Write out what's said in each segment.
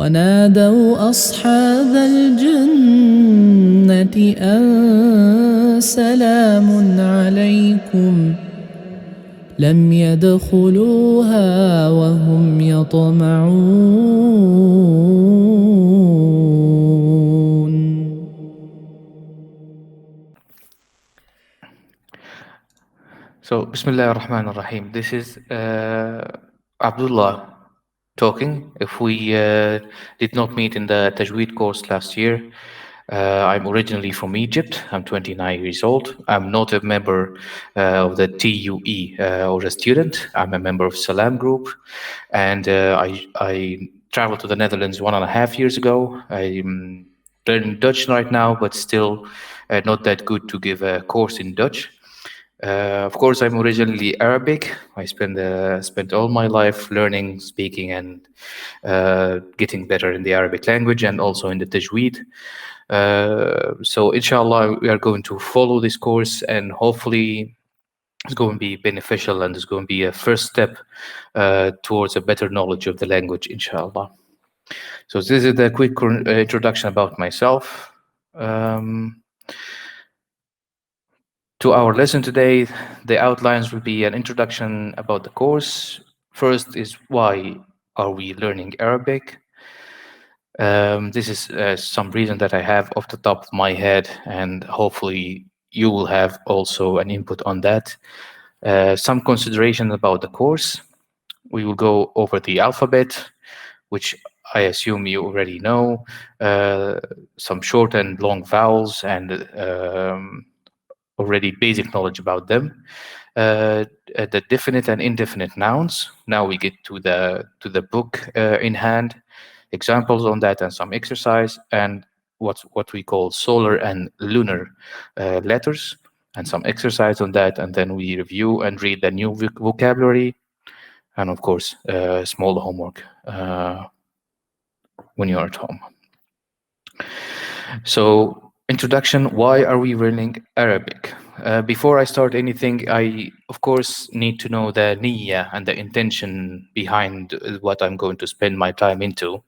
ونادوا أصحاب الجنة أن سلام عليكم لم يدخلوها وهم يطمعون. So, Bismillah ar-Rahman ar-Rahim. This is Abdullah talking. If we did not meet in the Tajweed course last year, I'm originally from Egypt. I'm 29 years old. I'm not a member of the TUE or a student. I'm a member of Salam Group. And I traveled to the Netherlands 1.5 years ago. I'm learning Dutch right now, but still not that good to give a course in Dutch. Of course, I'm originally Arabic. I spent all my life learning, speaking, and getting better in the Arabic language and also in the Tajweed. So, inshallah, we are going to follow this course, and hopefully, it's going to be beneficial and it's going to be a first step towards a better knowledge of the language, inshallah. So, this is the quick introduction about myself. To our lesson today, the outlines will be an introduction about the course. First is why are we learning Arabic? This is some reason that I have off the top of my head, and hopefully you will have also an input on that. Some consideration about the course. We will go over the alphabet, which I assume you already know, some short and long vowels, and already basic knowledge about them. The definite and indefinite nouns. Now we get to the book in hand, examples on that, and some exercise, and what we call solar and lunar letters, and some exercise on that, and then we review and read the new vocabulary, and of course, small homework when you're at home. So, introduction, why are we learning Arabic? Before I start anything, I, of course, need to know the niyyah and the intention behind what I'm going to spend my time into.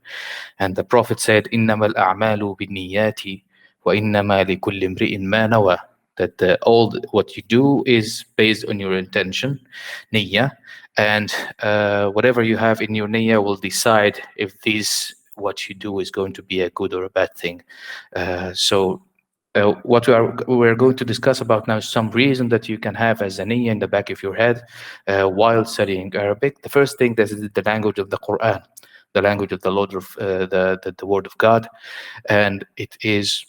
And the Prophet said, إِنَّمَا الْأَعْمَالُ بِالنِّيَّاتِ وَإِنَّمَا لِكُلِّ امْرِئٍ مَا نَوَى. That all what you do is based on your intention, niyyah, and whatever you have in your niyyah will decide if this what you do is going to be a good or a bad thing. What we're going to discuss about now is some reason that you can have as a niyyah in the back of your head while studying Arabic. The first thing, this is the language of the Quran, the language of the Lord of the Word of God, and it is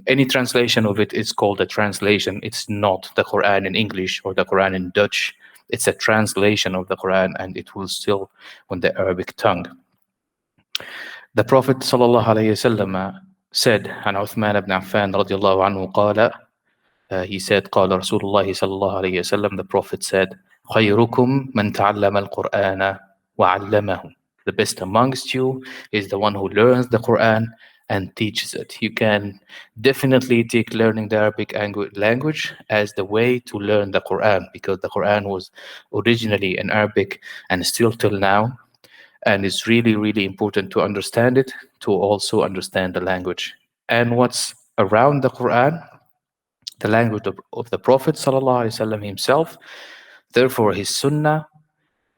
any translation of it is called a translation. It's not the Quran in English or the Quran in Dutch. It's a translation of the Quran, and it will still on the Arabic tongue. The Prophet sallallahu alaihi wasallam said, and Uthman ibn Affan radiallahu anhu قال, he said, قال رسول الله صلى الله عليه وسلم, the Prophet said, خيركم من تعلم القرآن وعلمه. The best amongst you is the one who learns the Quran and teaches it. You can definitely take learning the Arabic language as the way to learn the Quran, because the Quran was originally in Arabic and still till now. And it's really, really important to understand it, to also understand the language. And what's around the Quran, the language of the Prophet ﷺ himself, therefore his Sunnah,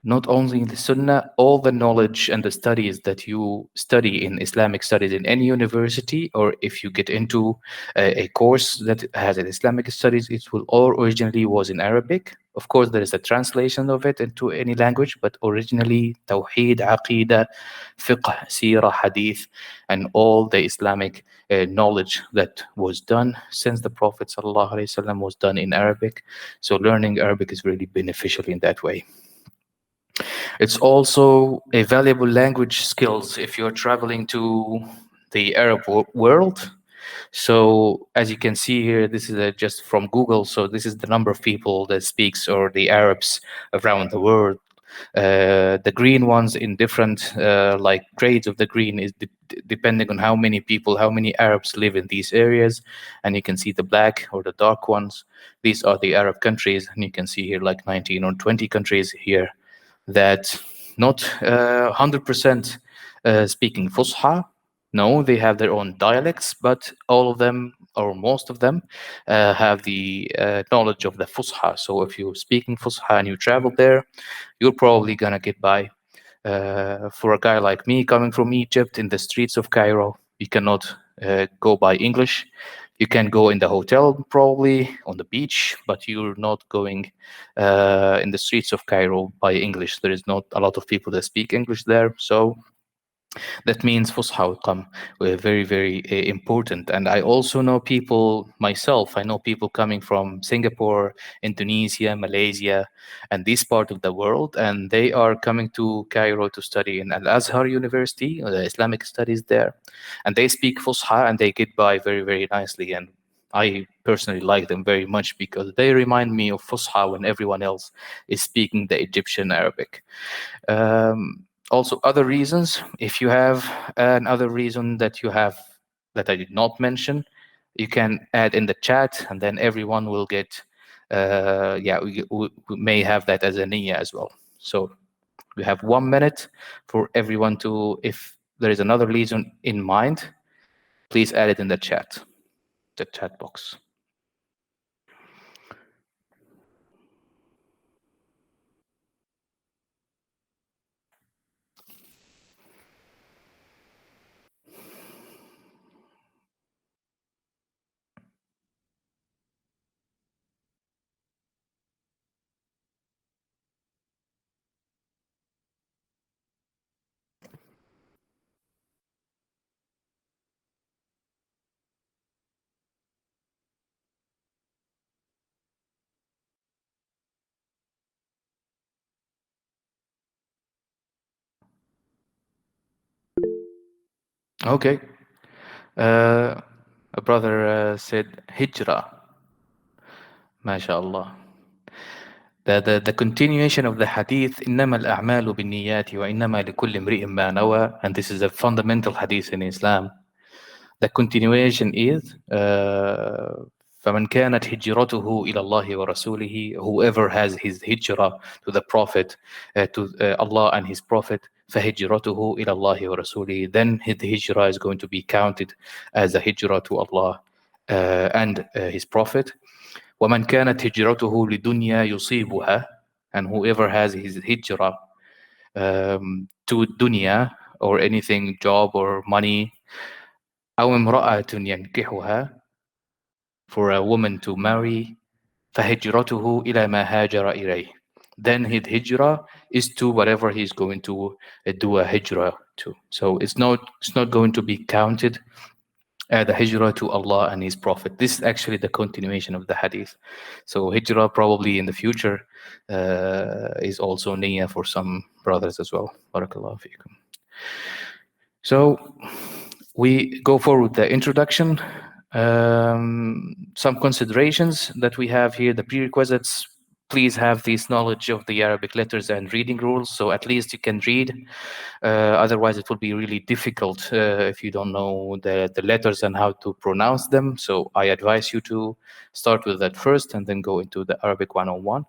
not only the Sunnah, all the knowledge and the studies that you study in Islamic studies in any university, or if you get into a course that has an Islamic studies, it will all originally was in Arabic. Of course, there is a translation of it into any language, but originally Tawheed, Aqidah, Fiqh, Seerah, Hadith, and all the Islamic knowledge that was done since the Prophet ﷺ was done in Arabic. So learning Arabic is really beneficial in that way. It's also a valuable language skills if you're traveling to the Arab world. So as you can see here, this is just from Google. So this is the number of people that speaks or the Arabs around the world. The green ones in different like grades of the green is depending on how many people, how many Arabs live in these areas. And you can see the black or the dark ones. These are the Arab countries. And you can see here like 19 or 20 countries here that not 100% speaking Fusha. No, they have their own dialects, but all of them, or most of them, have the knowledge of the Fusha. So if you're speaking Fusha and you travel there, you're probably gonna get by. For a guy like me coming from Egypt in the streets of Cairo, you cannot go by English. You can go in the hotel, probably on the beach, but you're not going in the streets of Cairo by English. There is not a lot of people that speak English there. So that means Fusha will come very, very important. And I also know people myself. I know people coming from Singapore, Indonesia, Malaysia, and this part of the world, and they are coming to Cairo to study in Al Azhar University, the Islamic studies there, and they speak Fusha and they get by very, very nicely. And I personally like them very much because they remind me of Fusha when everyone else is speaking the Egyptian Arabic. Also, other reasons, if you have another reason that you have that I did not mention, you can add in the chat and then everyone will get, yeah, we may have that as a niyyah as well. So we have 1 minute for everyone to, if there is another reason in mind, please add it in the chat box. Okay. A brother said hijrah. MashaAllah. The continuation of the hadith, إنما الأعمال بالنيات وإنما لكل امرئ ما نوى, and this is a fundamental hadith in Islam. The continuation is فمن كانت هجرته إلى الله ورسوله, whoever has his hijrah to the Prophet, to Allah and his Prophet, فهجرته إلى الله ورسوله, then his hijrah is going to be counted as a hijrah to Allah and his Prophet. وَمَنْ كَانَتْ هِجْرَتُهُ لِدُنْيَا يُصِيبُهَا, and whoever has his hijrah to dunya or anything, job or money, أو امرأة ينكحها, for a woman to marry, فهجرته إلى ما هاجر إليه, then his hijrah is to whatever he's going to do a hijrah to. So it's not going to be counted the hijrah to Allah and His Prophet. This is actually the continuation of the hadith. So hijrah probably in the future is also niyyah for some brothers as well. Barakallahu feekum. So we go forward with the introduction. Some considerations that we have here, the prerequisites. Please have this knowledge of the Arabic letters and reading rules, so at least you can read. Otherwise, it will be really difficult if you don't know the letters and how to pronounce them. So I advise you to start with that first and then go into the Arabic 101.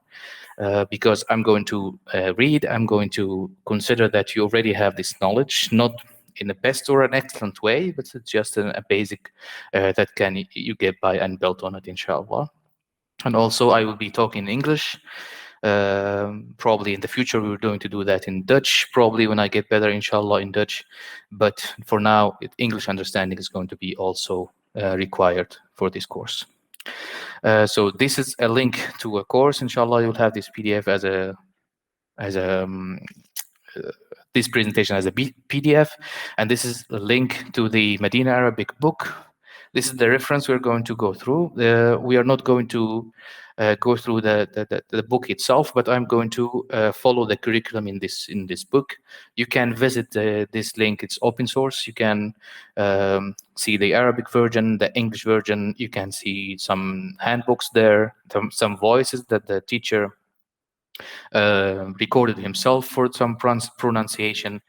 Because I'm going to read, I'm going to consider that you already have this knowledge, not in the best or an excellent way, but it's just a basic that can you get by and build on it, inshallah. And also, I will be talking English. Probably in the future, we're going to do that in Dutch, probably when I get better, inshallah, in Dutch. But for now, English understanding is going to be also required for this course. So this is a link to a course. Inshallah, you'll have this PDF as a this presentation as a PDF, and this is a link to the Madinah Arabic book. This is the reference we're going to go through. We are not going to go through the book itself, but I'm going to follow the curriculum in this book. You can visit this link. It's open source. You can see the Arabic version, the English version. You can see some handbooks there, some voices that the teacher recorded himself for some pronunciation.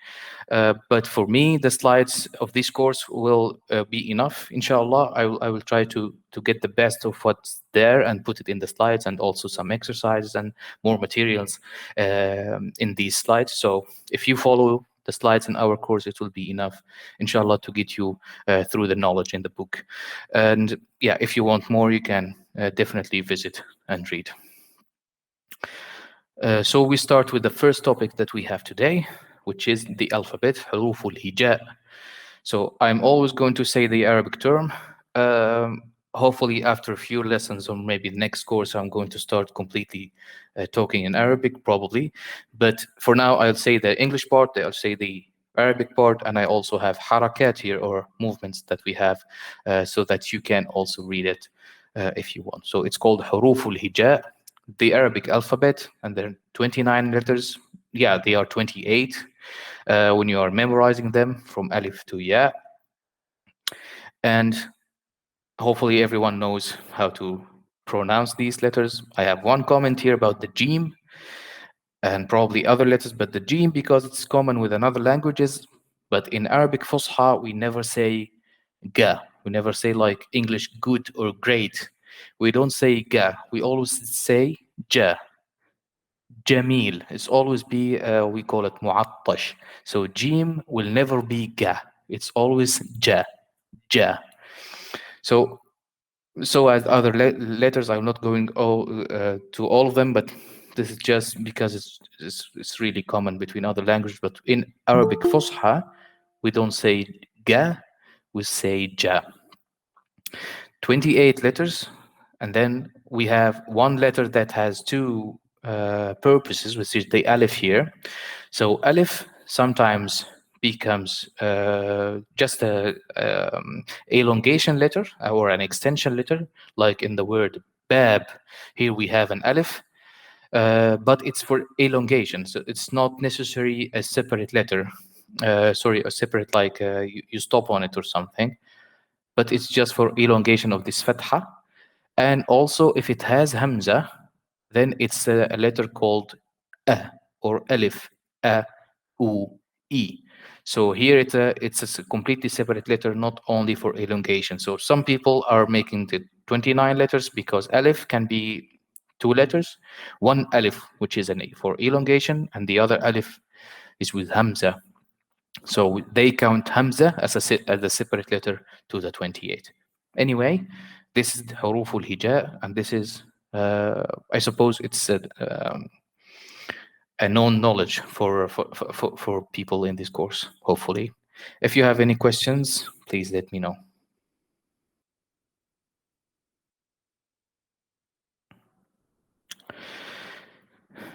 But for me, the slides of this course will be enough, inshallah. I will try to get the best of what's there and put it in the slides, and also some exercises and more materials in these slides. So if you follow The slides in our course, it will be enough, inshallah, to get you through the knowledge in the book. And yeah, if you want more, you can definitely visit and read. So we start with the first topic that we have today, which is the alphabet, حروف الهجاء. So I'm always going to say the Arabic term. Hopefully, after a few lessons, or maybe the next course, I'm going to start completely talking in Arabic, probably. But for now, I'll say the English part, I'll say the Arabic part, and I also have harakat here, or movements that we have, so that you can also read it if you want. So it's called Huruful Hija, the Arabic alphabet, and there are 29 letters. Yeah, they are 28 when you are memorizing them from Alif to Ya. And hopefully everyone knows how to pronounce these letters. I have one comment here about the Jim and probably other letters, but the Jim, because it's common with another languages, but in Arabic Fusha, we never say Ga. We never say like English good or great. We don't say Ga. We always say Ja. Jamil. It's always be, we call it mu'attash. So Jim will never be Ga. It's always Ja. Ja. So as other letters, I'm not going to all of them, but this is just because it's really common between other languages. But in Arabic Fusha, we don't say Ga, we say Ja. 28 letters, and then we have one letter that has two purposes, which is the alif here. So alif sometimes becomes just a elongation letter or an extension letter, like in the word bab. Here we have an alif, but it's for elongation, so it's not necessarily a separate letter. Sorry, a separate, like you stop on it or something, but it's just for elongation of this fatha. And also, if it has hamza, then it's a letter called a, or alif, a, u, e. So here it's a completely separate letter, not only for elongation. So some people are making the 29 letters because alif can be two letters, one alif, which is an for elongation, and the other alif is with hamza. So they count Hamza as as a separate letter to the 28. Anyway, this is Huruf al-Hija, and this is, I suppose it's a known knowledge for people in this course, hopefully. If you have any questions, please let me know.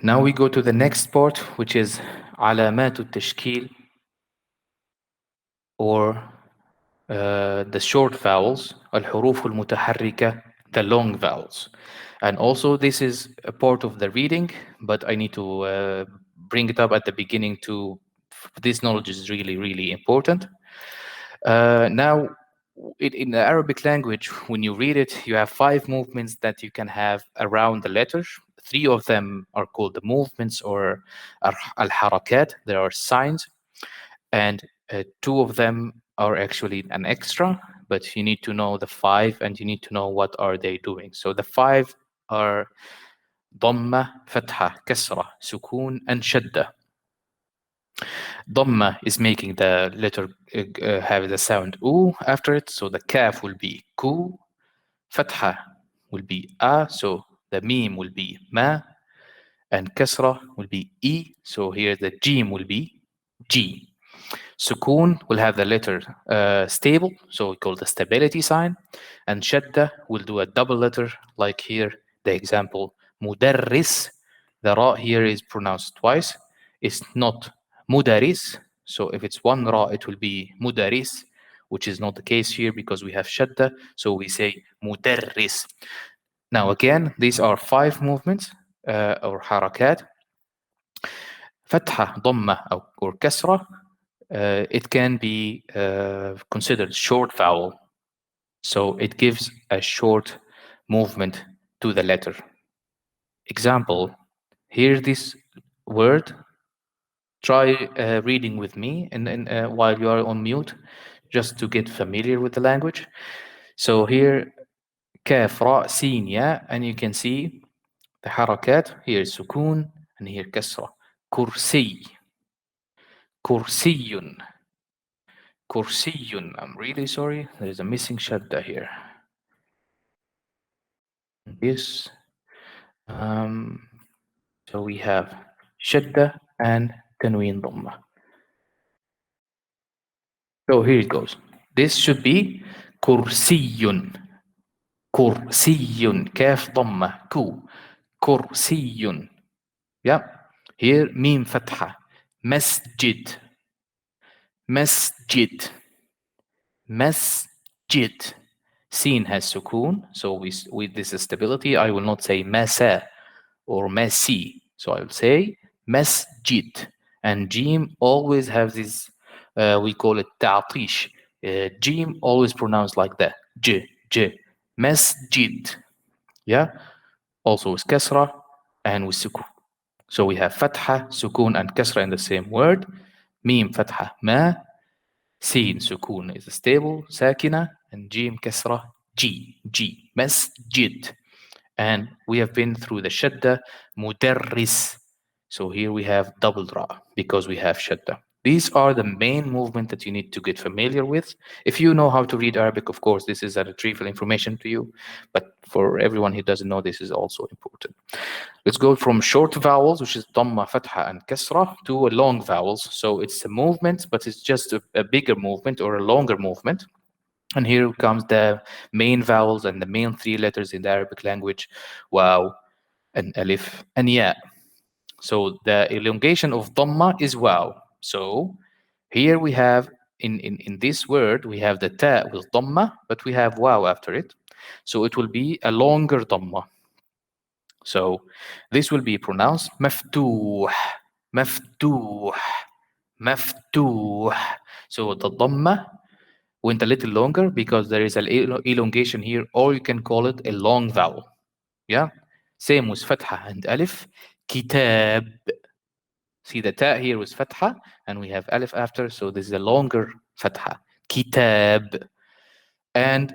Now we go to the next part, which is علامات التشكيل, or the short vowels, الحروف المتحركة, the long vowels. And also this is a part of the reading, but I need to bring it up at the beginning to, this knowledge is really, really important. Now, in the Arabic language, when you read it, you have 5 movements that you can have around the letters. 3 of them are called the movements, or al-harakat, there are signs, and 2 of them are actually an extra, but you need to know the 5 and you need to know what are they doing. So the 5 are ضمة, فتحة, كسرة, سكون, and شدة. Dhamma is making the letter have the sound U after it, so the kaf will be ku, fatha will be a, so the mim will be ma, and kasra will be e, so here the jim will be g. Sukun will have the letter stable, so we call the stability sign, and shadda will do a double letter, like here, the example, mudarris, the ra here is pronounced twice, it's not mudaris, so if it's one ra, it will be mudaris, which is not the case here because we have shadda, so we say mudarris. Now again, these are 5 movements or harakat. Fatha, dhamma, or kasra, it can be considered short vowel. So it gives a short movement to the letter. Example, hear this word. Try reading with me and while you are on mute, just to get familiar with the language. So here, kaf, ra, sin, ya, and you can see the harakat. Here is sukun, and here kasra. Kursi. Kursiyun. Kursiyun. I'm really sorry. There is a missing shadda here. This. Um, so we have shadda and tanween dhamma. So here it goes. This should be kursiyun. Kursiyun. Kaf dhamma. Ku. Kursiyun. Yeah. Here mim fatha. Masjid. Masjid. Masjid. Seen has sukoon. So with this stability, I will not say masa or masi. So I will say masjid. And jim always have this, we call it ta'atish. Jim always pronounced like that. J, j. Masjid. Yeah. Also with kasra and with sukoon. So we have fatha, sukoon, and kasra in the same word. Mim, fatha, ma. Sin, sukoon is stable, sakina, and jim, kasra, g, g. Masjid. And we have been through the shadda, mudarris. So here we have double ra because we have shadda. These are the main movement that you need to get familiar with. If you know how to read Arabic, of course, this is a trivial information to you. But for everyone who doesn't know, this is also important. Let's go from short vowels, which is dhamma, fatha, and kasra, to a long vowels. So it's a movement, but it's just a bigger movement or a longer movement. And here comes the main vowels and the main three letters in the Arabic language, waw and alif and ya. So the elongation of dhamma is waw. So here we have, in this word, we have the ta with dhamma, but we have waw after it. So it will be a longer dhamma. So this will be pronounced maftuh, maftuh, maftuh. So the dhamma went a little longer because there is an elongation here, or you can call it a long vowel. Yeah. Same with fatha and alif. Kitab. See the ta here was fatha, and we have alif after, so this is a longer fatha. Kitab. And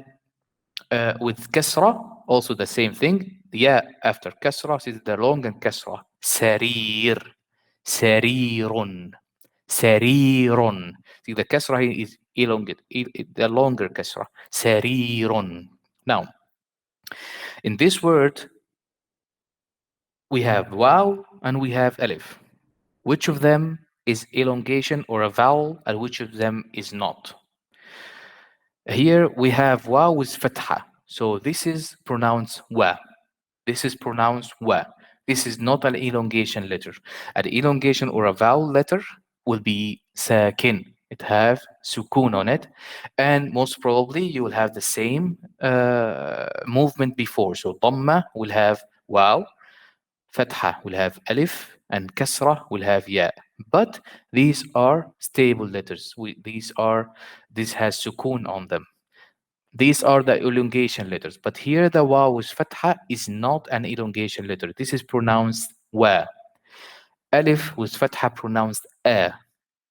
with kasra, also the same thing. Yeah, after kasra is the long and kasra. Sarir. Sarirun. Sarirun. See, the kasra here is elongate, the longer kasra. Sarirun. Now, in this word, we have waw and we have alif. Which of them is elongation or a vowel, and which of them is not? Here we have waw with fatha. So this is pronounced wa. This is pronounced wa. This is not an elongation letter. An elongation or a vowel letter will be sakin. It have sukoon on it, and most probably you will have the same movement before. So dhamma will have waw, fatha will have alif, and kasra will have ya. But these are stable letters. This has sukoon on them. These are the elongation letters, but here the waw with fatha is not an elongation letter. This is pronounced wa. Alif with fatha pronounced a,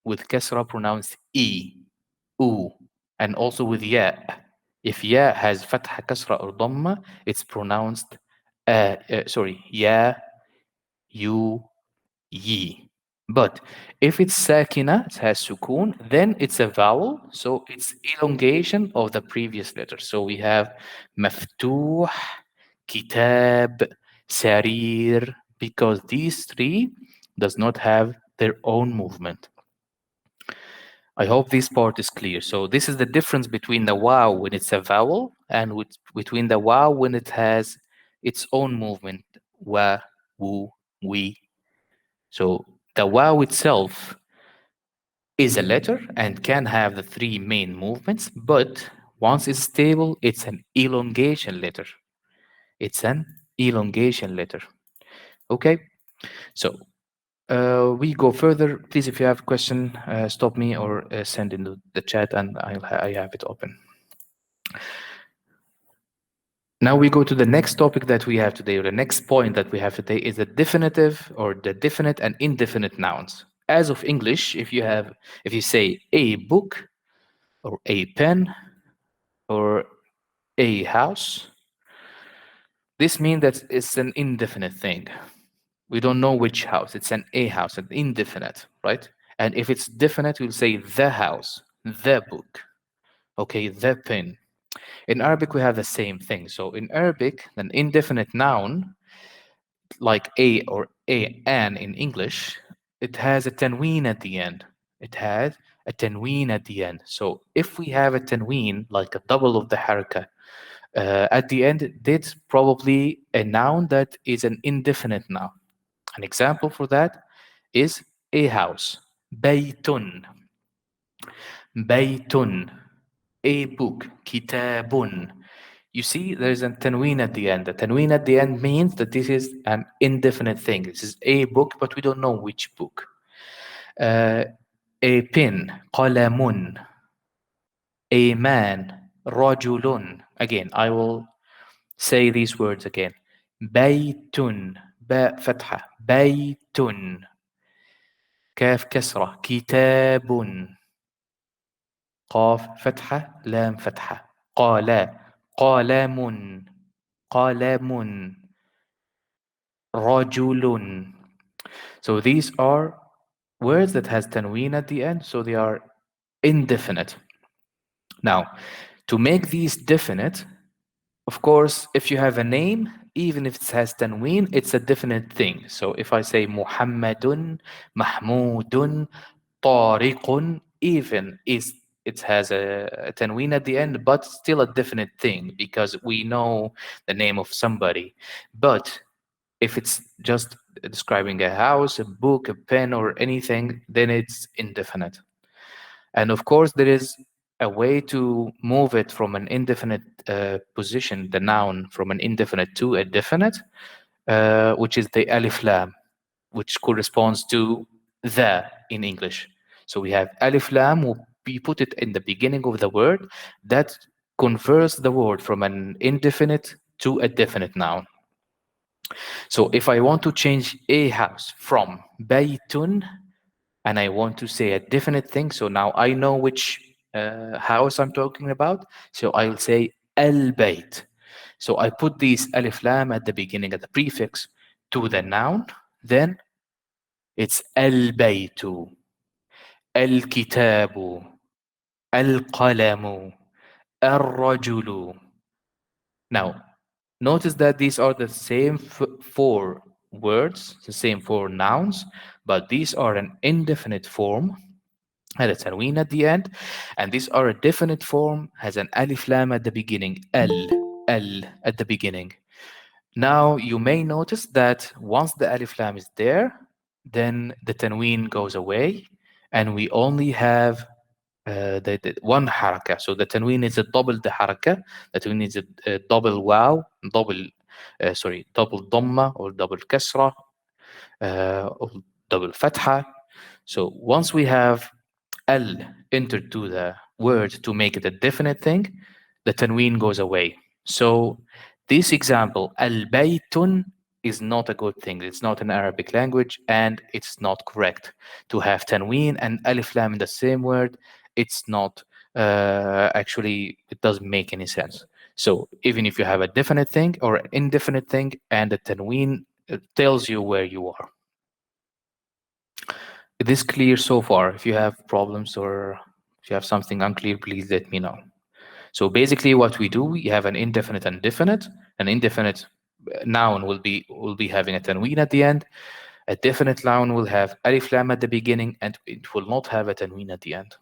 with kasra pronounced e, u, and also with ya. If ya has fatha, kasra, or dhamma, it's pronounced ya, you, yi. But if it's sakina, it has sukoon, then it's a vowel, so it's elongation of the previous letter. So we have maftuh, kitab, sarir, because these three does not have their own movement. I hope this part is clear. So this is the difference between the waw when it's a vowel and between the waw when it has its own movement. Wa, wu, we. So the waw itself is a letter and can have the three main movements, but once it's stable, it's an elongation letter. It's an elongation letter. Okay, so we go further. Please, if you have a question, stop me or send in the chat, and I have it open. Now we go to the next topic that we have today, or the next point that we have today is the definitive or the definite and indefinite nouns. As of English, if you say a book or a pen or a house, this means that it's an indefinite thing. We don't know which house. It's an a house, an indefinite, right? And if it's definite, we'll say the house, the book, okay, the pen. In Arabic, we have the same thing. So in Arabic, an indefinite noun like a or a an in English, it has a tanween at the end. It has a tanween at the end. So if we have a tanween, like a double of the haraka, at the end, that's probably a noun that is an indefinite noun. An example for that is a house. Baytun, baytun, a book, kitabun. You see, there's a tanween at the end. The tanween at the end means that this is an indefinite thing. This is a book, but we don't know which book. Uh, a pin, qalamun. A man, rajulun. Again, I will say these words again. بيت باء فتحة بيت كاف كسرة كتاب قاف فتحة لام فتحة قلم قلم رجل. So these are words that has tanween at the end, so they are indefinite. Now, to make these definite, of course, if you have a name, even if it has tanween, it's a definite thing. So if I say Muhammadun, Mahmudun, Tariqun, even is it has a tanween at the end, but still a definite thing because we know the name of somebody. But if it's just describing a house, a book, a pen, or anything, then it's indefinite. And of course, there is a way to move it from an indefinite position, the noun, from an indefinite to a definite, which is the alif lam, which corresponds to the in English. So we have alif lam, we put it in the beginning of the word that converts the word from an indefinite to a definite noun. So if I want to change a house from baytun and I want to say a definite thing, so now I know which house I'm talking about. So I'll say al bayt. So I put these alif lam at the beginning of the prefix to the noun, then it's al baytu, al kitabu, al qalamu, al rajulu. Now, notice that these are the same four words, the same four nouns, but these are an indefinite form, had a tanween at the end, and these are a definite form, has an alif lam at the beginning, al at the beginning. Now you may notice that once the alif lam is there, then the tanween goes away, and we only have the one haraka. So the tanween is a double the haraka. The tanween is a double wow, double double dhamma or double kasra, or double fatha. So once we have al entered to the word to make it a definite thing, the tanween goes away. So this example, al baytun, is not a good thing. It's not an Arabic language and it's not correct to have tanween and alif lam in the same word. It's not actually, it doesn't make any sense. So even if you have a definite thing or an indefinite thing and the tanween tells you where you are. Is this clear so far? If you have problems or if you have something unclear, please let me know. So basically what we do, we have an indefinite and definite. An indefinite noun will be having a tanween at the end. A definite noun will have alif lam at the beginning and it will not have a tanween at the end.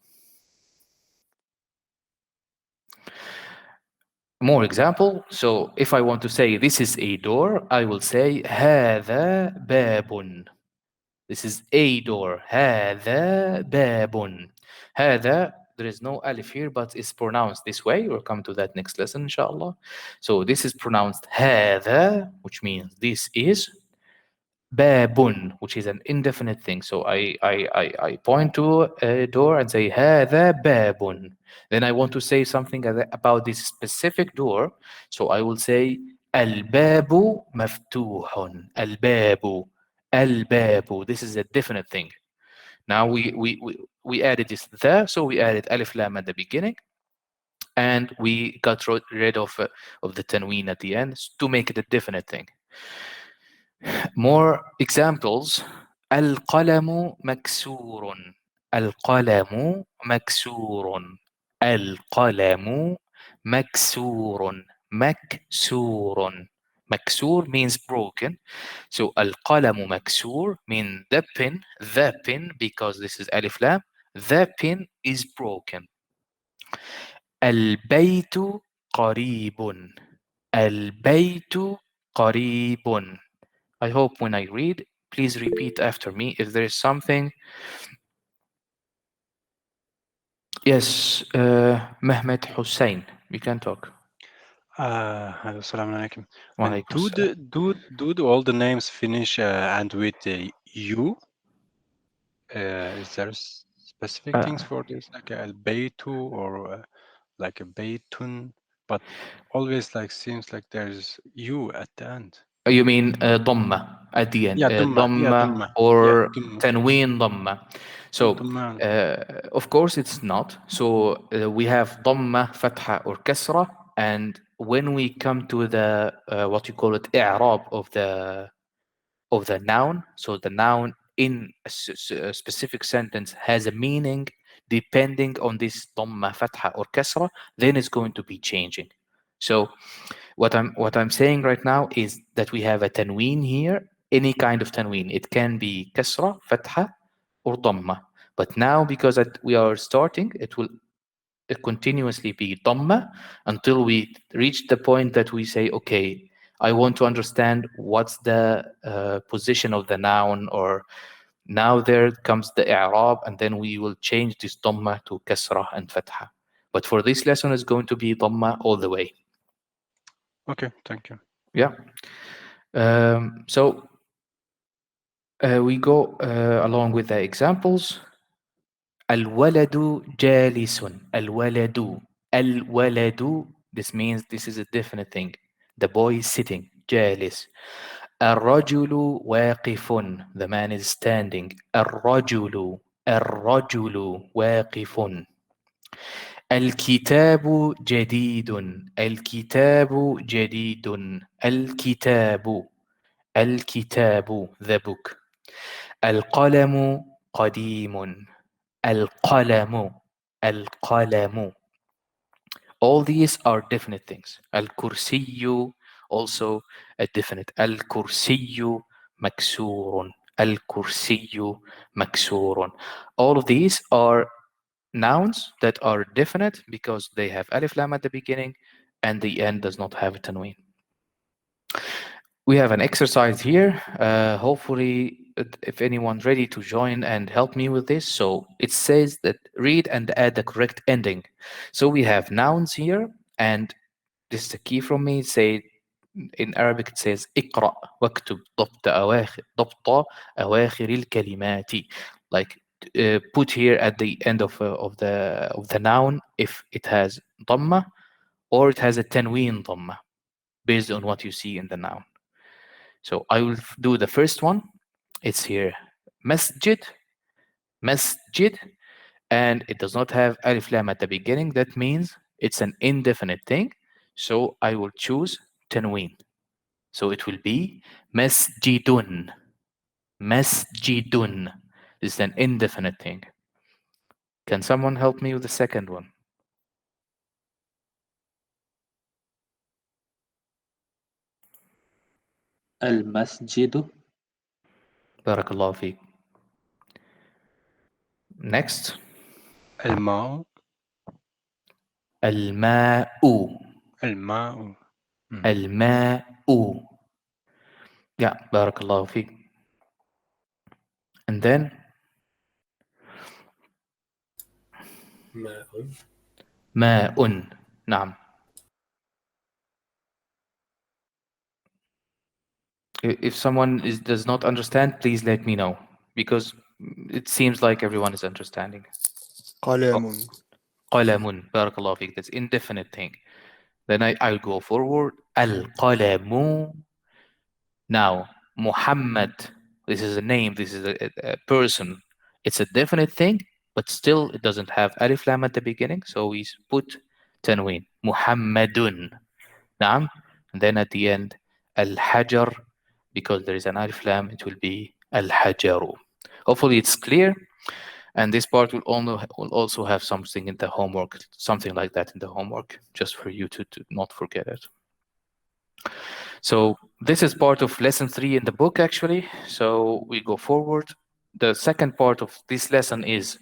More example. So if I want to say this is a door, I will say هذا باب. This is a door. هذا باب. هذا, there is no alif here, but it's pronounced this way. We'll come to that next lesson, inshallah. So this is pronounced هذا, which means this is. باب, which is an indefinite thing. So I point to a door and say هذا باب. Then I want to say something about this specific door. So I will say الباب مفتوح. الباب. الباب. This is a definite thing. Now we added this there, so we added alif lam at the beginning, and we got rid of the tanween at the end to make it a definite thing. More examples. القلم مكسور. القلم مكسور. القلم مكسور. مكسور. مكسور means broken. So القلم مكسور mean the pen, because this is alif lam, the pen is broken. البيت قريب. البيت قريب. I hope when I read, please repeat after me if there is something. Yes, Mehmet Hussein, you can talk. Hello, Assalamu alaikum. Wa And alaikum salam. all the names finish and with U? Is there specific things Uh, for this, like a Beitu or like a Beitun? But always like seems like there's U at the end. you mean Dhamma at the end, Yeah, Dumma. Yeah, Dhamma Dumma. Yeah, or Dumma. Tanween Dhamma. So, Dumma. of course, it's not. So, we have Dhamma, Fatha, or Kasra. And when we come to the, what you call it, i'rab of the noun, so the noun in a specific sentence has a meaning depending on this Dhamma, Fatha, or Kasra, then it's going to be changing. So, what I'm saying right now is that we have a tanween here, any kind of tanween. It can be kasra, fatha, or dhamma. But now, because we are starting, it will continuously be dhamma until we reach the point that we say, okay, I want to understand what's the position of the noun, or now there comes the i'rab, and then we will change this dhamma to kasra and fatha. But for this lesson, it's going to be dhamma all the way. Okay, thank you. Yeah. So we go along with the examples. الولد جالس. الولد. الولد. This means this is a definite thing. The boy is sitting. جالس. الرجل واقف. The man is standing. الرجل. الرجل واقف. الكتاب جديد. الكتاب جديد. الكتاب. الكتاب the book. القلم قديم. القلم. القلم. All these are definite things. الكرسي also a definite. الكرسي مكسور. الكرسي مكسور. All of these are nouns that are definite because they have alif lam at the beginning and the end does not have a tanween. We have an exercise here. Hopefully, if anyone's ready to join and help me with this. So it says that read and add the correct ending. So we have nouns here, and this is the key from me. Say in Arabic, it says اقرأ واكتب ضبط أواخر الكلمات. Like put here at the end of the noun if it has ضمة or it has a tanween ضمة based on what you see in the noun. So I will do the first one. It's here, masjid, masjid, and it does not have alif lam at the beginning. That means it's an indefinite thing. So I will choose tanween. So it will be masjidun, masjidun. This is an indefinite thing. Can someone help me with the second one? المسجد. Barakallahu feek. Next, الماء. الماء. الماء. الماء. Yeah, barakallahu feek. And then ماء. ماء. نعم. If someone does not understand, please let me know, because it seems like everyone is understanding. قلم. قلم. Barakallahu feek. That's indefinite thing. Then I'll go forward. القلم. Now, Muhammad. This is a name. This is a person. It's a definite thing, but still it doesn't have alif lam at the beginning, so we put tanween. Muhammadun. Naam. And then at the end, al-hajar, because there is an alif lam, it will be al-hajaru. Hopefully it's clear. And this part will also have something in the homework, something like that in the homework, just for you to not forget it. So this is part of lesson 3 in the book, actually. So we go forward. The second part of this lesson is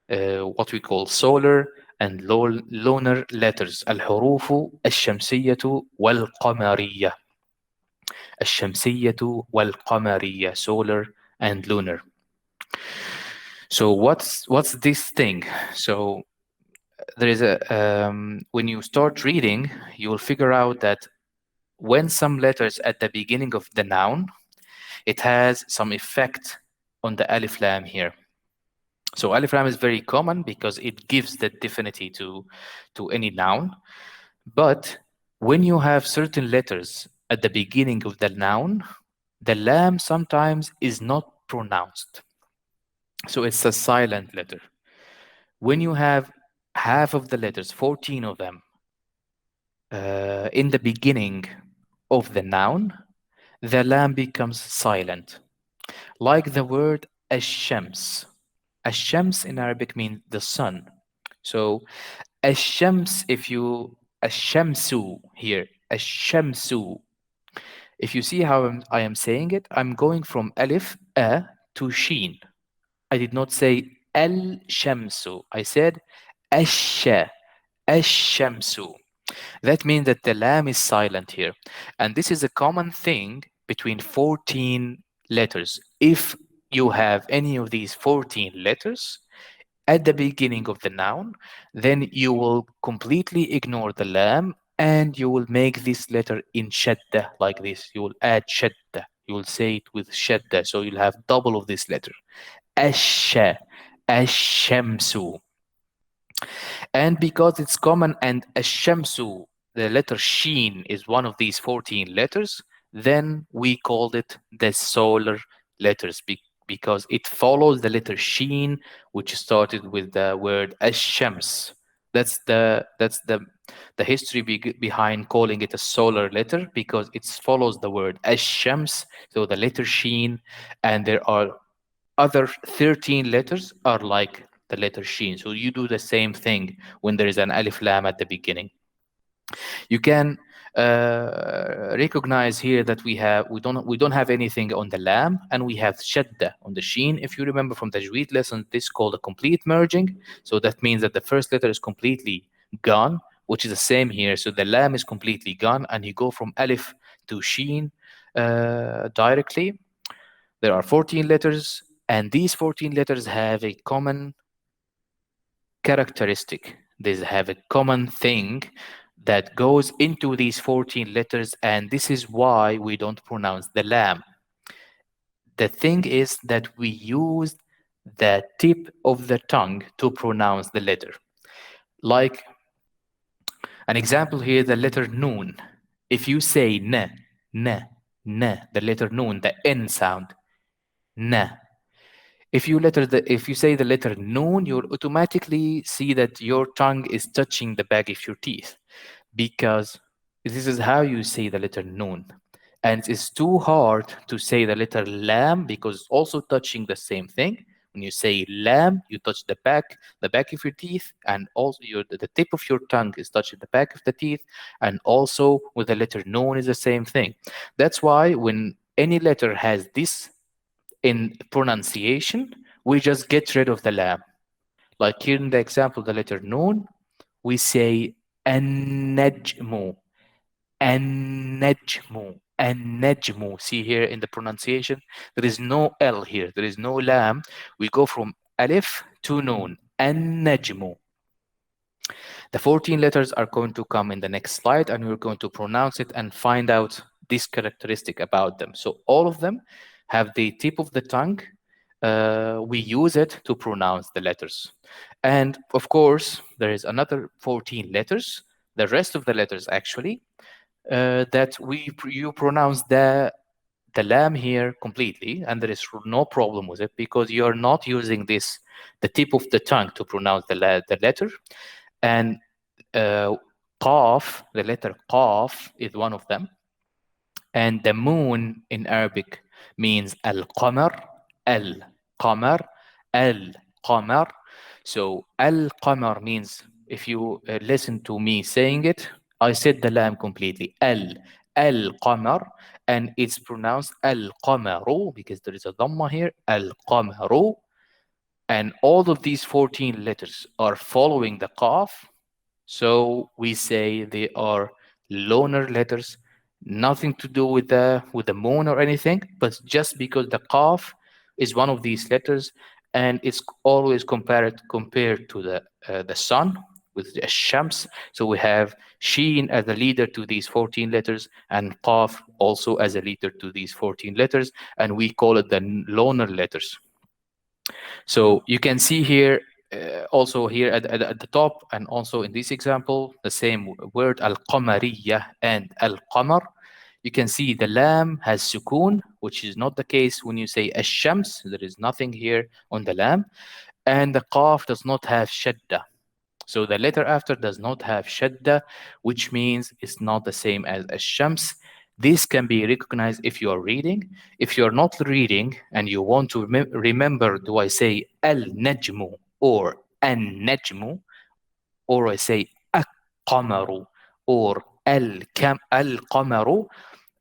what we call solar and lunar letters. الحروف الشمسية والقمرية. الشمسية والقمرية. Solar and lunar. So what's this thing? So there is a when you start reading, you will figure out that when some letters at the beginning of the noun, it has some effect on the alif lam here. So alif lam is very common because it gives the definity to any noun. But when you have certain letters at the beginning of the noun, the lam sometimes is not pronounced. So it's a silent letter. When you have half of the letters, 14 of them, in the beginning of the noun, the lam becomes silent. Like the word ash-shams. Ash-shams in Arabic means the sun. So ash-shams, if you ash-shamsu here, ash-shamsu. If you see how I am saying it, I'm going from alif a to sheen. I did not say al-shamsu. I said ash-shamsu. That means that the lam is silent here. And this is a common thing between 14 letters. If you have any of these 14 letters at the beginning of the noun, then you will completely ignore the lam and you will make this letter in shadda like this. You will add shadda. You will say it with shadda. So you'll have double of this letter. Asha, ashamsu. And because it's common and ash-shamsu, the letter sheen is one of these 14 letters, then we called it the solar letters because it follows the letter sheen, which started with the word ash-shams. That's the history behind calling it a solar letter because it follows the word ash-shams, so the letter sheen, and there are other 13 letters are like the letter sheen. So you do the same thing when there is an alif lam at the beginning. You can recognize here that we don't have anything on the lam and we have shadda on the sheen. If you remember from the Tajweed lesson, this is called a complete merging. So that means that the first letter is completely gone, which is the same here. So the lam is completely gone and you go from alif to sheen directly. There are 14 letters, and these 14 letters have a common characteristic. They have a common thing that goes into these 14 letters, and this is why we don't pronounce the lam. The thing is that we use the tip of the tongue to pronounce the letter. Like an example here, the letter noon. If you say n, the letter noon, the n sound, n. If you say the letter noon, you'll automatically see that your tongue is touching the back of your teeth because this is how you say the letter noon. And it's too hard to say the letter lam because it's also touching the same thing. When you say lam, you touch the back of your teeth, and also the tip of your tongue is touching the back of the teeth, and also with the letter noon is the same thing. That's why when any letter has this in pronunciation, we just get rid of the lam. Like here in the example, the letter noon, we say an-najmu, an-najmu, an-najmu. See here in the pronunciation, there is no L here, there is no lam. We go from alif to noon, an-najmu. The 14 letters are going to come in the next slide, and we're going to pronounce it and find out this characteristic about them. So all of them have the tip of the tongue. We use it to pronounce the letters. And of course, there is another 14 letters, the rest of the letters actually, that you pronounce the lam here completely, and there is no problem with it because you're not using the tip of the tongue to pronounce the letter. And qaf, the letter qaf is one of them. And the moon in Arabic means al-qamar, al-qamar, al-qamar. So al-qamar means, if you listen to me saying it, I said the lam completely. Al-qamar, and it's pronounced al-qamaru because there is a dhamma here. Al-qamaru, and all of these 14 letters are following the qaf. So we say they are loner letters, nothing to do with the moon or anything, but just because the qaf is one of these letters, and it's always compared to the sun with the shams. So we have sheen as a leader to these 14 letters, and qaf also as a leader to these 14 letters, and we call it the loner letters. So you can see here, also here at the top, and also in this example, the same word al-qamariyah and al-qamar. You can see the lam has sukoon, which is not the case when you say ash-shams. There is nothing here on the lam. And the qaf does not have shadda. So the letter after does not have shadda, which means it's not the same as ash-shams. This can be recognized if you are reading. If you're not reading and you want to remember, do I say al-najmu or an-najmu, or I say al-qamaru or al-qamaru,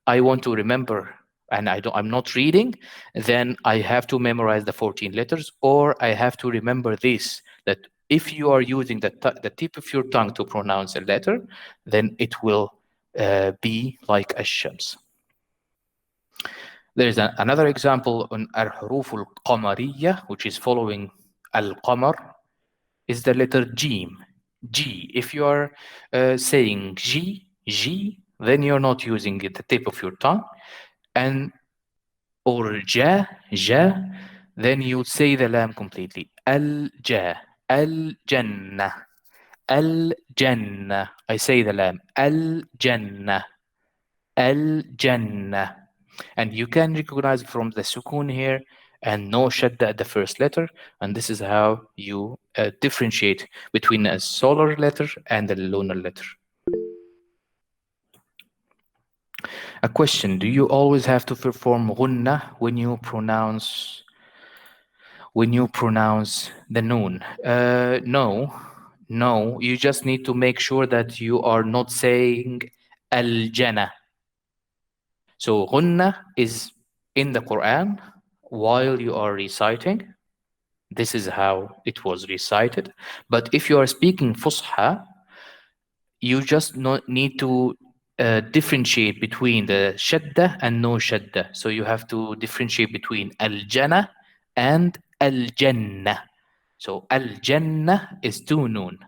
I want to remember and I'm not reading, then I have to memorize the 14 letters, or I have to remember this, that if you are using the tip of your tongue to pronounce a letter, then it will be like ash-shams. There is another example on al-huruf al-qamariyah, which is following al-qamar, is the letter jim. G. If you are saying G, then you're not using the tip of your tongue. And or ja, then you say the lam completely. Al-ja, al-jannah, al-jannah. I say the lam. Al-jannah, al-jannah. And you can recognize from the sukoon here and no shadda at the first letter. And this is how you differentiate between a solar letter and a lunar letter. A question: do you always have to perform ghunna when you pronounce the noon? No. You just need to make sure that you are not saying al-jana. So ghunna is in the Quran while you are reciting. This is how it was recited. But if you are speaking Fusha, you just need to differentiate between the shadda and no shadda. So you have to differentiate between al-jana and al-jannah. So al-jannah is two noon.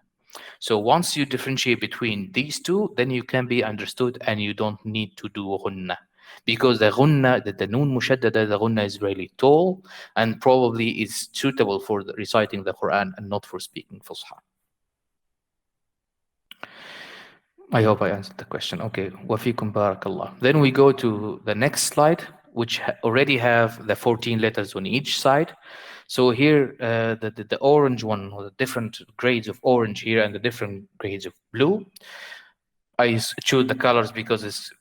So once you differentiate between these two, then you can be understood and you don't need to do ghunna. Because the ghunna, the noon mushaddada, the ghunna is really tall and probably is suitable for reciting the Quran and not for speaking Fusha. I hope I answered the question. Okay, wafikum barakallah. Then we go to the next slide, which already have the 14 letters on each side. So here, the orange one, or the different grades of orange here and the different grades of blue. I choose the colors because it's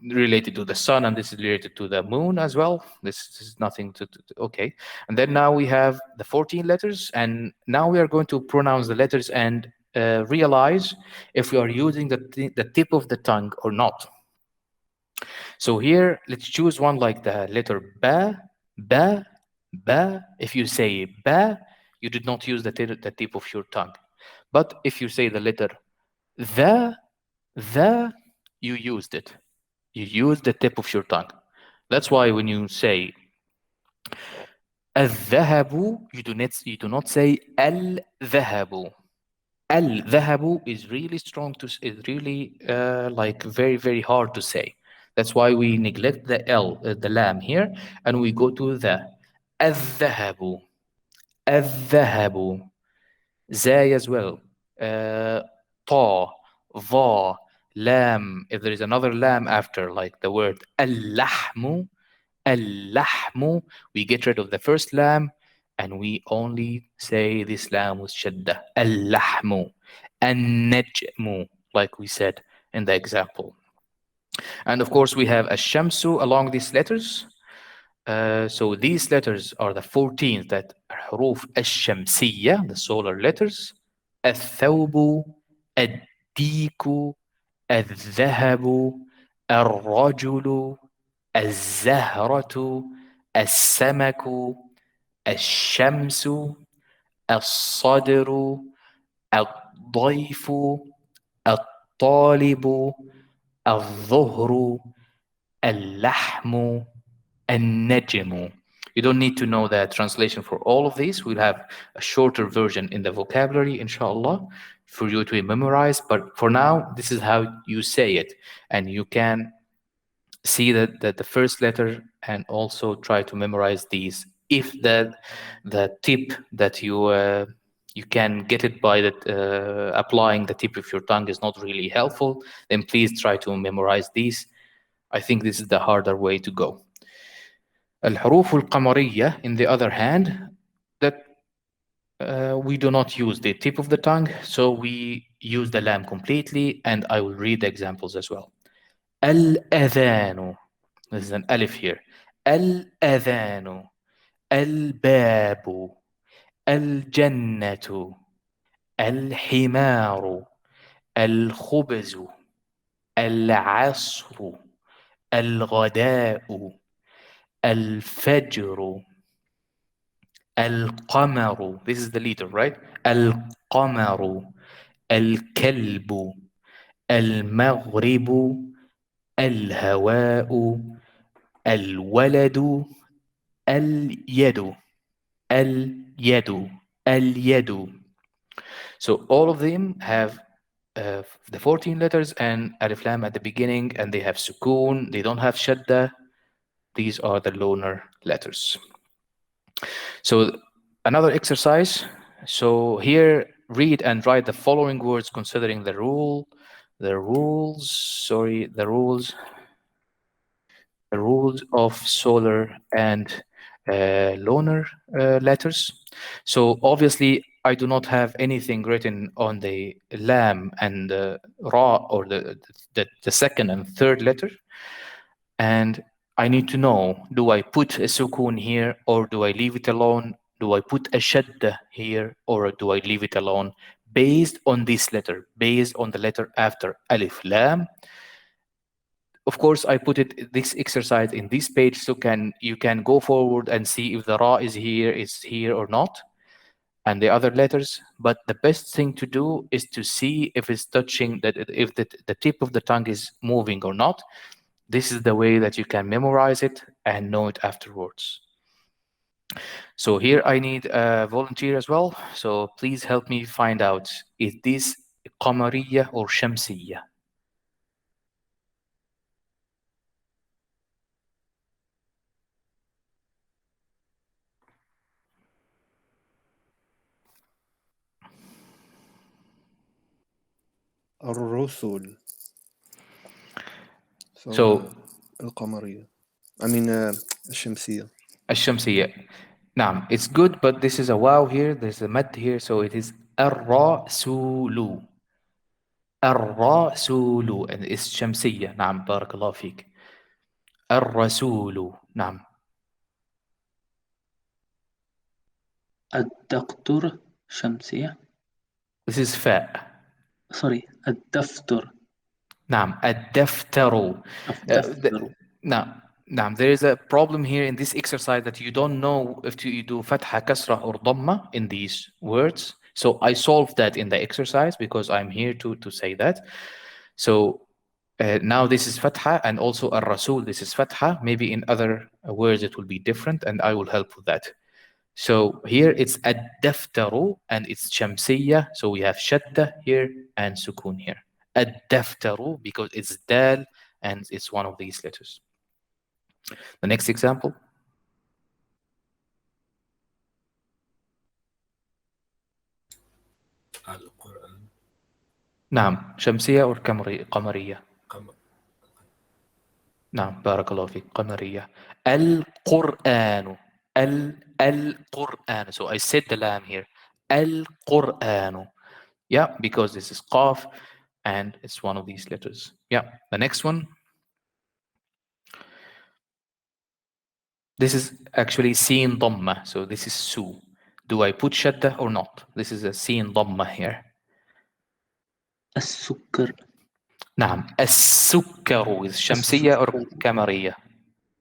related to the sun and this is related to the moon as well. This is nothing to okay. And then now we have the 14 letters, and now we are going to pronounce the letters and realize if we are using the tip of the tongue or not. So here, let's choose one like the letter ba, ba, ba. If you say ba, you did not use the tip of your tongue. But if you say the letter the, you used it. You use the tip of your tongue. That's why when you say الذهب, you do not say الذهب. Al-dhahabu is really strong is really like very, very hard to say. That's why we neglect the L, the lam here, and we go to the. Al-dhahabu. Al-dhahabu. Zay as well. Ta, va, lam. If there is another lam after, like the word al-lahmu, al-lahmu, we get rid of the first lam and we only say this lam with shadda. Al-lahmu. An-najmu, like we said in the example. And of course, we have a shamsu along these letters. So these letters are the 14th that حروف الشمسية, the solar letters. الثوب, الديك, الذهب, الرجل, الزهرة, السمك, الشمس, الصدر, الضيف, الطالب, الظهر, اللحم, النجم. You don't need to know the translation for all of these. We'll have a shorter version in the vocabulary, inshallah, for you to memorize. But for now, this is how you say it. And you can see that the first letter and also try to memorize these. If the tip that you can get it by applying the tip of your tongue is not really helpful, then please try to memorize these. I think this is the harder way to go. الحروف القمرية, in the other hand, that we do not use the tip of the tongue, so we use the lam completely, and I will read the examples as well. الأذان, this is an alif here. الأذان, الباب, الجنة, الحمار, الخبز, العصر, الغداء, الفجر, القمر. This is the leader, right? القمر, الكلب, المغرب, الهواء, الولد, اليد, اليد, اليد. So all of them have the 14 letters and alif lam at the beginning, and they have sukoon. They don't have shadda. These are the loner letters. So another exercise. So here, read and write the following words considering the rules, the rules of solar and loner letters. So obviously, I do not have anything written on the lam and ra, or the second and third letter. And I need to know, do I put a sukoon here or do I leave it alone? Do I put a shadda here or do I leave it alone? Based on this letter, based on the letter after alif lam. Of course, I put this exercise in this page so you can go forward and see if the ra is here or not, and the other letters. But the best thing to do is to see if it's touching, that if the tip of the tongue is moving or not. This is the way that you can memorize it and know it afterwards. So here I need a volunteer as well. So please help me find out, is this قمرية or شمسية? الرسل. So القمرية. I mean الشمسية. الشمسية. نعم, it's good, but this is a wow here. There's a mad here, so it is الرسول. الرسول, and it's شمسية. نعم, بارك الله فيك. الرسول. نعم. الدكتور شمسية. This is فاء. Sorry, الدفتر. نعم, الدفتر. الدفتر. نعم, there is a problem here in this exercise that you don't know if you do fatha, kasra, or dhamma in these words. So I solved that in the exercise because I'm here to say that. So now this is fatha, and also ar-rasul, this is fatha. Maybe in other words it will be different, and I will help with that. So here it's ad-daftaru, and it's shamsiyya. So we have shadda here and sukun here. Ad-daftaru, because it's dal and it's one of these letters. The next example. القرآن. نعم, شمسية or قمرية. نعم, بارك الله فيك, قمرية. القرآن. القرآن. So I said the lam here. القرآن. Yeah, because this is qaf and it's one of these letters. Yeah, the next one. This is actually seen dhamma, so this is su. Do I put shadda or not? This is a seen dhamma here. السكر نعم. السكر is شمسية or السكر قمرية؟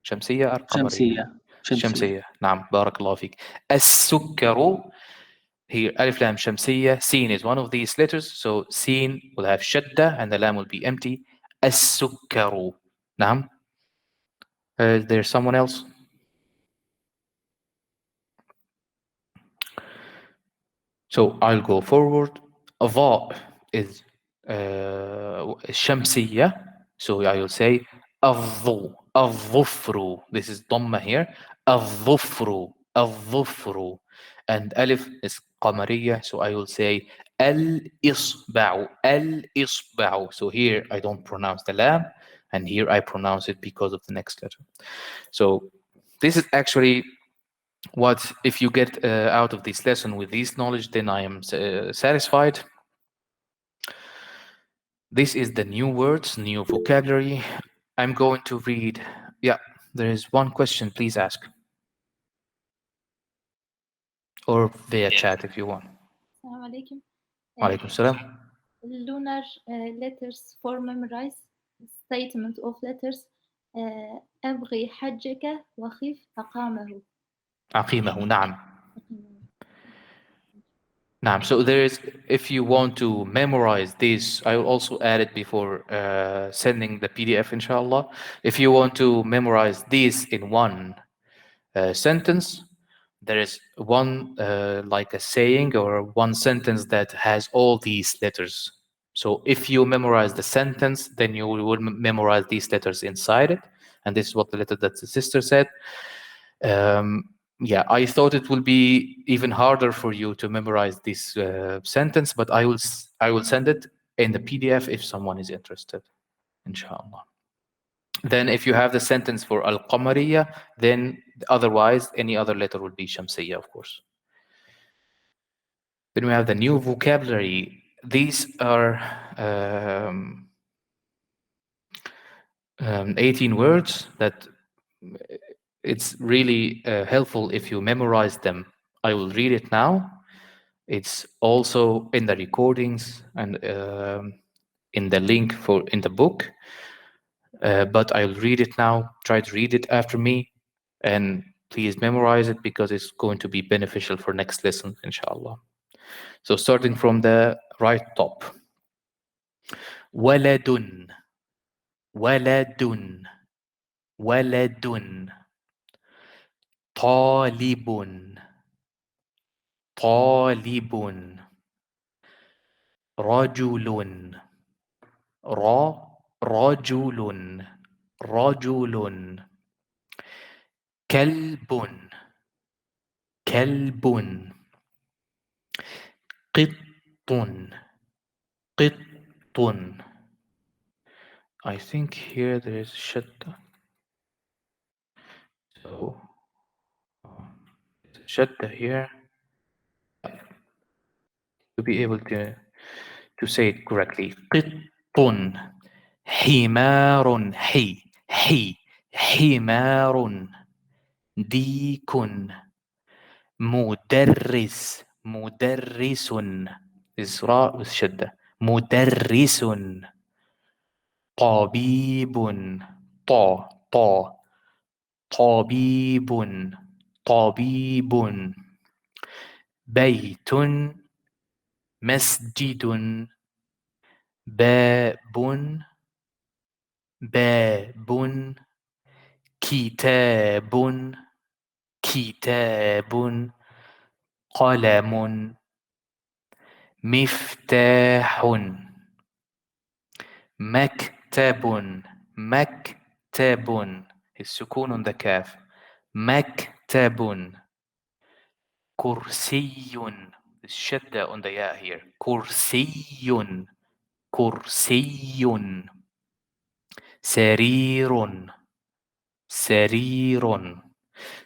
شمسية or قمرية؟ شمسية شمسية. نعم. بارك الله فيك. السكر here ألف لام شمسية. Seen is one of these letters, so seen will have shadda and the lam will be empty. السكر. نعم. There's someone else? So I'll go forward. Dha is shamsiyya. So I will say الظو الظفر. This is dhamma here. الظفر الظفر. And alif is qamariyya. So I will say الإصبع الإصبع. So here I don't pronounce the lam, and here I pronounce it because of the next letter. So this is actually what, if you get out of this lesson with this knowledge, then I am satisfied. This is the new words, new vocabulary. I'm going to read. Yeah, there is one question. Please ask, or via chat if you want. Assalamu alaikum. Alaikum salam. Lunar letters for memorize. Statement of letters. أبغي حجك وخف أقامه. عقيمه. نعم. Naam. So there is, if you want to memorize this, I will also add it before sending the PDF, inshallah. If you want to memorize this in one sentence, there is one like a saying or one sentence that has all these letters. So if you memorize the sentence, then you will memorize these letters inside it. And this is what the letter that the sister said. Yeah, I thought it will be even harder for you to memorize this sentence, but I will send it in the PDF if someone is interested, inshallah. Then if you have the sentence for al-Qamariya, then otherwise any other letter would be Shamsiyya, of course. Then we have the new vocabulary. These are 18 words that it's really helpful if you memorize them. I will read it now. It's also in the recordings and in the link in the book. But I'll read it now. Try to read it after me, and please memorize it because it's going to be beneficial for next lesson, inshallah. So starting from the right top. Waladun, waladun, waladun. طالب طالب رجل رجل رجل كلب كلب قط قط. I think here there is shadda. So shadda here to be able to say it correctly. قط حمار حمار ديك مدرس مدرس إسراء بالشدة مدرس طبيب طبيب طبيب بيت مسجد باب باب كتاب كتاب قلم مفتاح مكتب مكتب السكون on the كاف مكتب كرسي الشدة on the ياء here كرسي كرسي سرير سرير.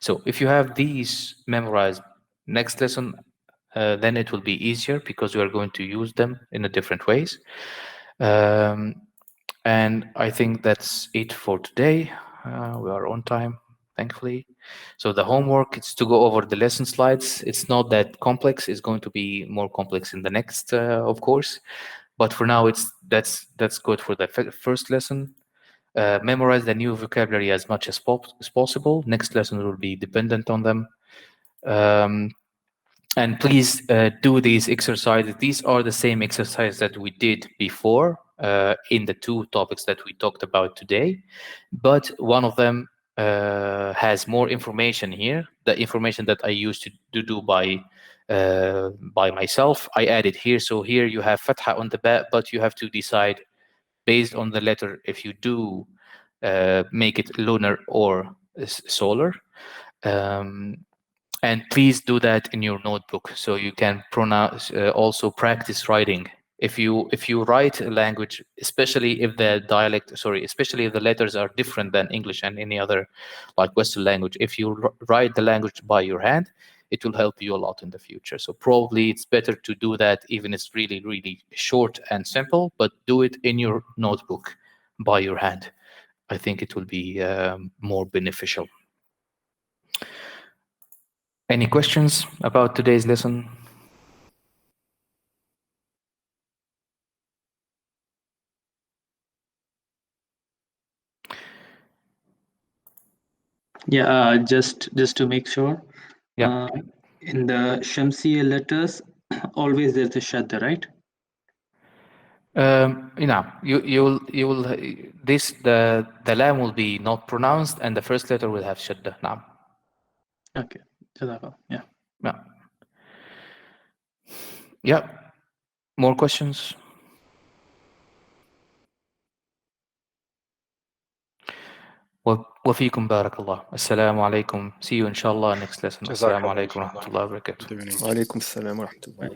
So if you have these memorized, next lesson, then it will be easier because we are going to use them in a different ways. And I think that's it for today. We are on time. thankfully. So the homework is to go over the lesson slides. It's not that complex. It's going to be more complex in the next, of course. But for now, that's good for the first lesson. Memorize the new vocabulary as much as possible. Next lesson will be dependent on them. And please do these exercises. These are the same exercises that we did before in the two topics that we talked about today, but one of them has more information here. The information that I used to do by myself, I added here. So here you have fatha on the back, but you have to decide based on the letter if you do make it lunar or solar. And please do that in your notebook so you can pronounce, also practice writing. If you write a language, especially if the especially if the letters are different than English and any other like Western language, if you write the language by your hand, it will help you a lot in the future. So probably it's better to do that even if it's really, really short and simple, but do it in your notebook by your hand. I think it will be more beneficial. Any questions about today's lesson? Yeah, just to make sure. Yeah. In the Shamsiya letters, always there's a shadda, right? You'll this the lam will be not pronounced and the first letter will have shadda. Naam. Okay. Jazakallah. Yeah. Yeah. Yeah. More questions? وفيكم بارك الله. السلام عليكم. See you inshallah next lesson. جزاك السلام الله إن عليكم شاء ورحمة الله. الله وبركاته. Good evening. وعليكم السلام ورحمة الله.